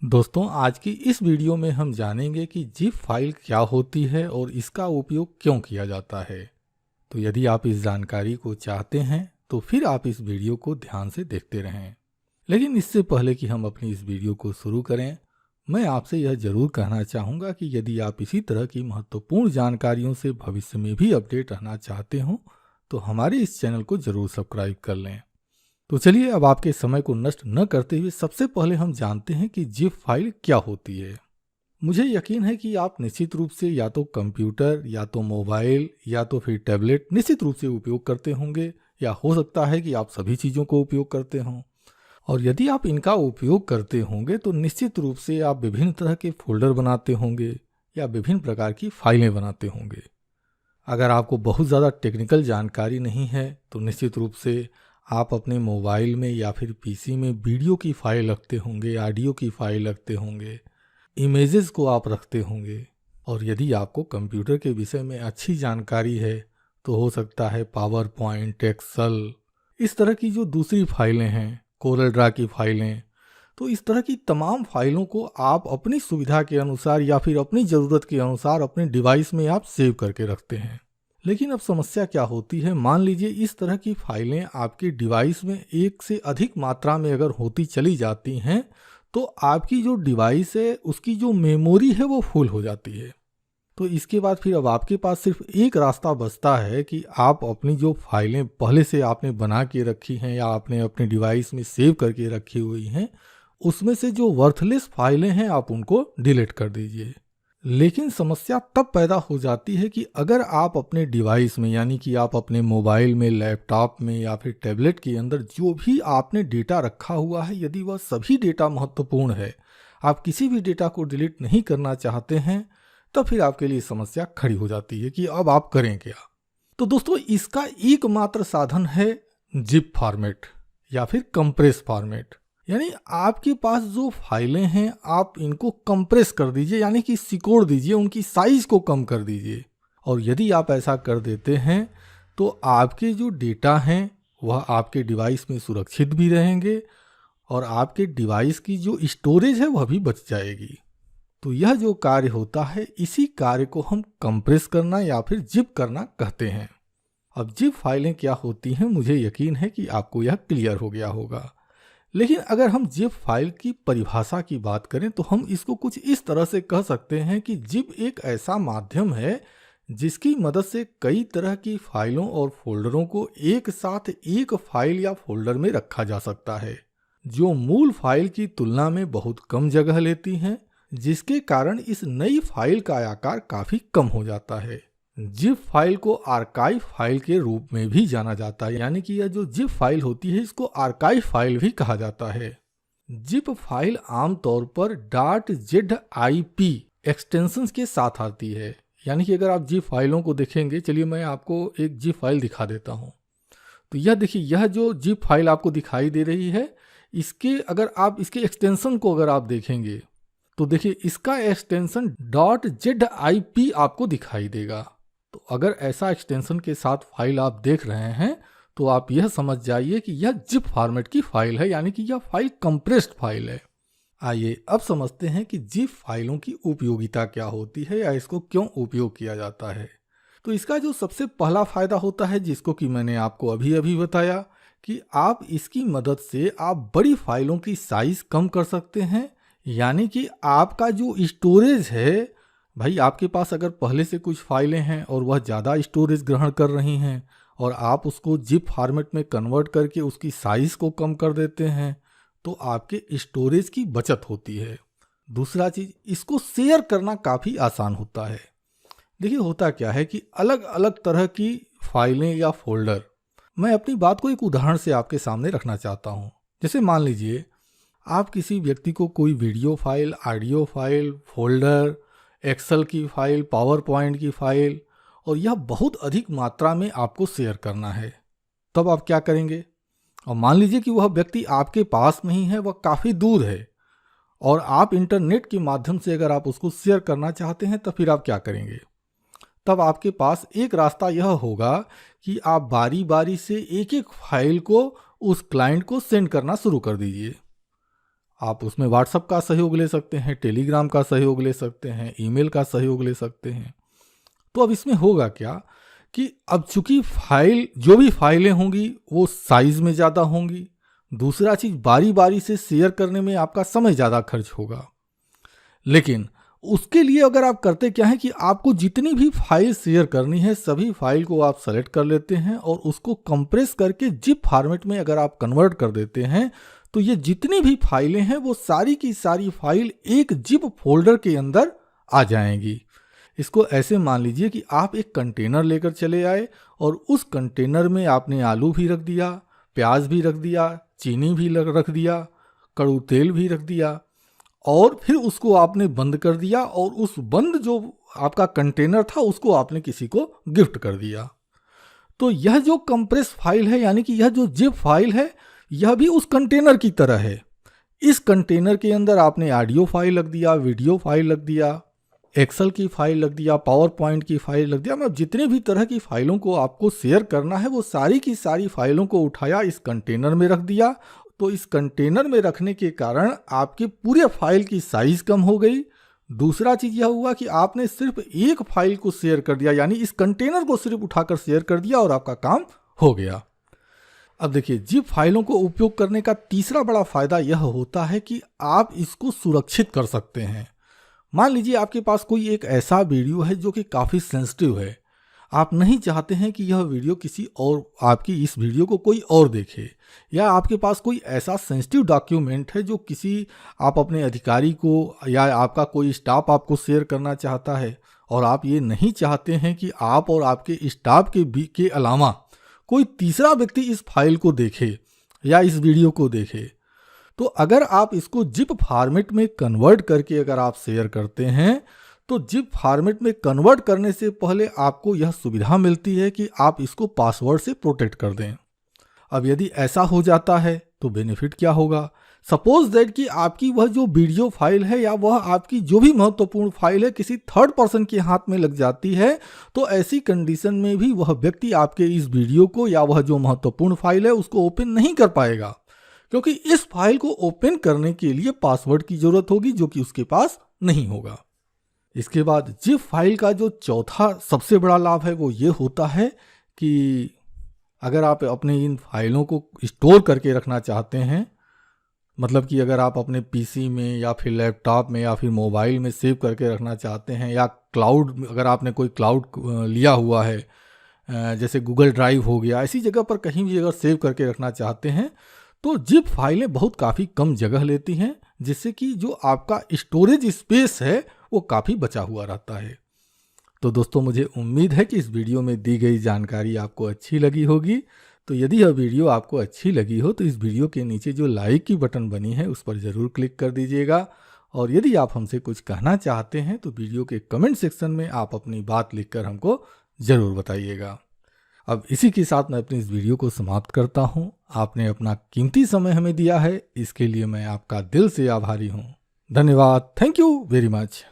दोस्तों, आज की इस वीडियो में हम जानेंगे कि जिप फाइल क्या होती है और इसका उपयोग क्यों किया जाता है। तो यदि आप इस जानकारी को चाहते हैं तो फिर आप इस वीडियो को ध्यान से देखते रहें। लेकिन इससे पहले कि हम अपनी इस वीडियो को शुरू करें, मैं आपसे यह जरूर कहना चाहूँगा कि यदि आप इसी तरह की महत्वपूर्ण जानकारियों से भविष्य में भी अपडेट रहना चाहते हो तो हमारे इस चैनल को जरूर सब्सक्राइब कर लें। तो चलिए, अब आपके समय को नष्ट न करते हुए सबसे पहले हम जानते हैं कि जिप फाइल क्या होती है। मुझे यकीन है कि आप निश्चित रूप से या तो कंप्यूटर या तो मोबाइल या तो फिर टैबलेट निश्चित रूप से उपयोग करते होंगे, या हो सकता है कि आप सभी चीज़ों को उपयोग करते हों। और यदि आप इनका उपयोग करते होंगे तो निश्चित रूप से आप विभिन्न तरह के फोल्डर बनाते होंगे या विभिन्न प्रकार की फाइलें बनाते होंगे। अगर आपको बहुत ज़्यादा टेक्निकल जानकारी नहीं है तो निश्चित रूप से आप अपने मोबाइल में या फिर पीसी में वीडियो की फाइल रखते होंगे, ऑडियो की फाइल रखते होंगे, इमेजेस को आप रखते होंगे। और यदि आपको कंप्यूटर के विषय में अच्छी जानकारी है तो हो सकता है पावर पॉइंट, एक्सेल, इस तरह की जो दूसरी फाइलें हैं, कोरल ड्रा की फाइलें, तो इस तरह की तमाम फाइलों को आप अपनी सुविधा के अनुसार या फिर अपनी ज़रूरत के अनुसार अपने डिवाइस में आप सेव करके रखते हैं। लेकिन अब समस्या क्या होती है, मान लीजिए इस तरह की फाइलें आपके डिवाइस में एक से अधिक मात्रा में अगर होती चली जाती हैं तो आपकी जो डिवाइस है उसकी जो मेमोरी है वो फुल हो जाती है। तो इसके बाद फिर अब आपके पास सिर्फ एक रास्ता बचता है कि आप अपनी जो फाइलें पहले से आपने बना के रखी हैं या आपने अपने डिवाइस में सेव करके रखी हुई हैं, उसमें से जो वर्थलेस फाइलें हैं आप उनको डिलीट कर दीजिए। लेकिन समस्या तब पैदा हो जाती है कि अगर आप अपने डिवाइस में, यानी कि आप अपने मोबाइल में, लैपटॉप में या फिर टैबलेट के अंदर जो भी आपने डेटा रखा हुआ है, यदि वह सभी डेटा महत्वपूर्ण है, आप किसी भी डेटा को डिलीट नहीं करना चाहते हैं, तब फिर आपके लिए समस्या खड़ी हो जाती है कि अब आप करें क्या। तो दोस्तों, इसका एकमात्र साधन है जिप फॉर्मेट या फिर कंप्रेस फॉर्मेट। यानी आपके पास जो फाइलें हैं आप इनको कंप्रेस कर दीजिए, यानी कि सिकोड़ दीजिए, उनकी साइज को कम कर दीजिए। और यदि आप ऐसा कर देते हैं तो आपके जो डेटा हैं वह आपके डिवाइस में सुरक्षित भी रहेंगे और आपके डिवाइस की जो स्टोरेज है वह भी बच जाएगी। तो यह जो कार्य होता है, इसी कार्य को हम कंप्रेस करना या फिर जिप करना कहते हैं। अब जिप फाइलें क्या होती हैं, मुझे यकीन है कि आपको यह क्लियर हो गया होगा। लेकिन अगर हम जिप फाइल की परिभाषा की बात करें तो हम इसको कुछ इस तरह से कह सकते हैं कि जिप एक ऐसा माध्यम है जिसकी मदद से कई तरह की फाइलों और फोल्डरों को एक साथ एक फाइल या फोल्डर में रखा जा सकता है, जो मूल फाइल की तुलना में बहुत कम जगह लेती हैं, जिसके कारण इस नई फाइल का आकार काफ़ी कम हो जाता है। जिप फाइल को आर्काइव फाइल के रूप में भी जाना जाता है, यानी कि यह जो जिप फाइल होती है इसको आर्काइव फाइल भी कहा जाता है। जिप फाइल आमतौर पर .zip एक्सटेंशंस के साथ आती है। यानी कि अगर आप जिप फाइलों को देखेंगे, चलिए मैं आपको एक जिप फाइल दिखा देता हूँ। तो यह देखिए, यह जो जिप फाइल आपको दिखाई दे रही है, इसके अगर आप इसके एक्सटेंशन को अगर आप देखेंगे तो देखिए इसका एक्सटेंशन .zip आपको दिखाई देगा। तो अगर ऐसा एक्सटेंशन के साथ फाइल आप देख रहे हैं तो आप यह समझ जाइए कि यह जिप फॉर्मेट की फाइल है, यानी कि यह फाइल कंप्रेस्ड फाइल है। आइए अब समझते हैं कि जिप फाइलों की उपयोगिता क्या होती है या इसको क्यों उपयोग किया जाता है। तो इसका जो सबसे पहला फायदा होता है, जिसको कि मैंने आपको अभी अभी बताया, कि आप इसकी मदद से आप बड़ी फाइलों की साइज कम कर सकते हैं। यानी कि आपका जो स्टोरेज है, भाई आपके पास अगर पहले से कुछ फाइलें हैं और वह ज़्यादा स्टोरेज ग्रहण कर रही हैं और आप उसको जिप फॉर्मेट में कन्वर्ट करके उसकी साइज़ को कम कर देते हैं तो आपके स्टोरेज की बचत होती है। दूसरा चीज़, इसको शेयर करना काफ़ी आसान होता है। देखिए होता क्या है कि अलग अलग तरह की फाइलें या फोल्डर, मैं अपनी बात को एक उदाहरण से आपके सामने रखना चाहता हूँ। जैसे मान लीजिए आप किसी व्यक्ति को कोई video file, audio file, folder, Excel की फाइल, पावर पॉइंट की फाइल, और यह बहुत अधिक मात्रा में आपको शेयर करना है। तब आप क्या करेंगे? और मान लीजिए कि वह व्यक्ति आपके पास नहीं है, वह काफ़ी दूर है, और आप इंटरनेट के माध्यम से अगर आप उसको शेयर करना चाहते हैं तो फिर आप क्या करेंगे? तब आपके पास एक रास्ता यह होगा कि आप बारी बारी से एक एक फाइल को उस क्लाइंट को सेंड करना शुरू कर दीजिए। आप उसमें व्हाट्सएप का सहयोग ले सकते हैं, टेलीग्राम का सहयोग ले सकते हैं, ईमेल का सहयोग ले सकते हैं। तो अब इसमें होगा क्या कि अब चूंकि फाइल, जो भी फाइलें होंगी वो साइज में ज़्यादा होंगी। दूसरा चीज़, बारी बारी से शेयर करने में आपका समय ज़्यादा खर्च होगा। लेकिन उसके लिए अगर आप करते क्या है कि आपको जितनी भी फाइल शेयर करनी है सभी फाइल को आप सेलेक्ट कर लेते हैं और उसको कंप्रेस करके जिप फॉर्मेट में अगर आप कन्वर्ट कर देते हैं तो ये जितनी भी फाइलें हैं वो सारी की सारी फाइल एक जिप फोल्डर के अंदर आ जाएंगी। इसको ऐसे मान लीजिए कि आप एक कंटेनर लेकर चले आए और उस कंटेनर में आपने आलू भी रख दिया, प्याज भी रख दिया, चीनी भी रख दिया, कड़ू तेल भी रख दिया और फिर उसको आपने बंद कर दिया और उस बंद जो आपका कंटेनर था उसको आपने किसी को गिफ्ट कर दिया। तो यह जो कंप्रेस फाइल है यानी कि यह जो जिप फाइल है यह भी उस कंटेनर की तरह है। इस कंटेनर के अंदर आपने ऑडियो फाइल रख दिया, वीडियो फाइल रख दिया, एक्सेल की फाइल रख दिया, पावर पॉइंट की फाइल रख दिया, मतलब जितने भी तरह की फाइलों को आपको शेयर करना है वो सारी की सारी फाइलों को उठाया इस कंटेनर में रख दिया। तो इस कंटेनर में रखने के कारण आपके पूरे फाइल की साइज कम हो गई। दूसरा चीज़ यह हुआ कि आपने सिर्फ एक फाइल को शेयर कर दिया, यानी इस कंटेनर को सिर्फ उठाकर शेयर कर दिया और आपका काम हो गया। अब देखिए, जिप फाइलों को उपयोग करने का तीसरा बड़ा फायदा यह होता है कि आप इसको सुरक्षित कर सकते हैं। मान लीजिए आपके पास कोई एक ऐसा वीडियो है जो कि काफ़ी सेंसिटिव है, आप नहीं चाहते हैं कि यह वीडियो किसी और, आपकी इस वीडियो को कोई और देखे, या आपके पास कोई ऐसा सेंसिटिव डॉक्यूमेंट है जो किसी, आप अपने अधिकारी को या आपका कोई स्टाफ आपको शेयर करना चाहता है और आप ये नहीं चाहते हैं कि आप और आपके स्टाफ के अलावा कोई तीसरा व्यक्ति इस फाइल को देखे या इस वीडियो को देखे। तो अगर आप इसको जिप फॉर्मेट में कन्वर्ट करके अगर आप शेयर करते हैं तो जिप फॉर्मेट में कन्वर्ट करने से पहले आपको यह सुविधा मिलती है कि आप इसको पासवर्ड से प्रोटेक्ट कर दें। अब यदि ऐसा हो जाता है तो बेनिफिट क्या होगा? सपोज दैट कि आपकी वह जो वीडियो फाइल है या वह आपकी जो भी महत्वपूर्ण फाइल है किसी थर्ड पर्सन के हाथ में लग जाती है, तो ऐसी कंडीशन में भी वह व्यक्ति आपके इस वीडियो को या वह जो महत्वपूर्ण फाइल है उसको ओपन नहीं कर पाएगा, क्योंकि इस फाइल को ओपन करने के लिए पासवर्ड की जरूरत होगी जो कि उसके पास नहीं होगा। इसके बाद जिप फाइल का जो चौथा सबसे बड़ा लाभ है वो ये होता है कि अगर आप अपने इन फाइलों को स्टोर करके रखना चाहते हैं, मतलब कि अगर आप अपने पीसी में या फिर लैपटॉप में या फिर मोबाइल में सेव करके रखना चाहते हैं, या क्लाउड, अगर आपने कोई क्लाउड लिया हुआ है जैसे गूगल ड्राइव हो गया, ऐसी जगह पर कहीं भी अगर सेव करके रखना चाहते हैं तो जिप फाइलें बहुत काफ़ी कम जगह लेती हैं, जिससे कि जो आपका स्टोरेज स्पेस है वो काफ़ी बचा हुआ रहता है। तो दोस्तों, मुझे उम्मीद है कि इस वीडियो में दी गई जानकारी आपको अच्छी लगी होगी। तो यदि यह वीडियो आपको अच्छी लगी हो तो इस वीडियो के नीचे जो लाइक की बटन बनी है उस पर ज़रूर क्लिक कर दीजिएगा। और यदि आप हमसे कुछ कहना चाहते हैं तो वीडियो के कमेंट सेक्शन में आप अपनी बात लिखकर हमको ज़रूर बताइएगा। अब इसी के साथ मैं अपनी इस वीडियो को समाप्त करता हूँ। आपने अपना कीमती समय हमें दिया है, इसके लिए मैं आपका दिल से आभारी हूँ। धन्यवाद। Thank you very much.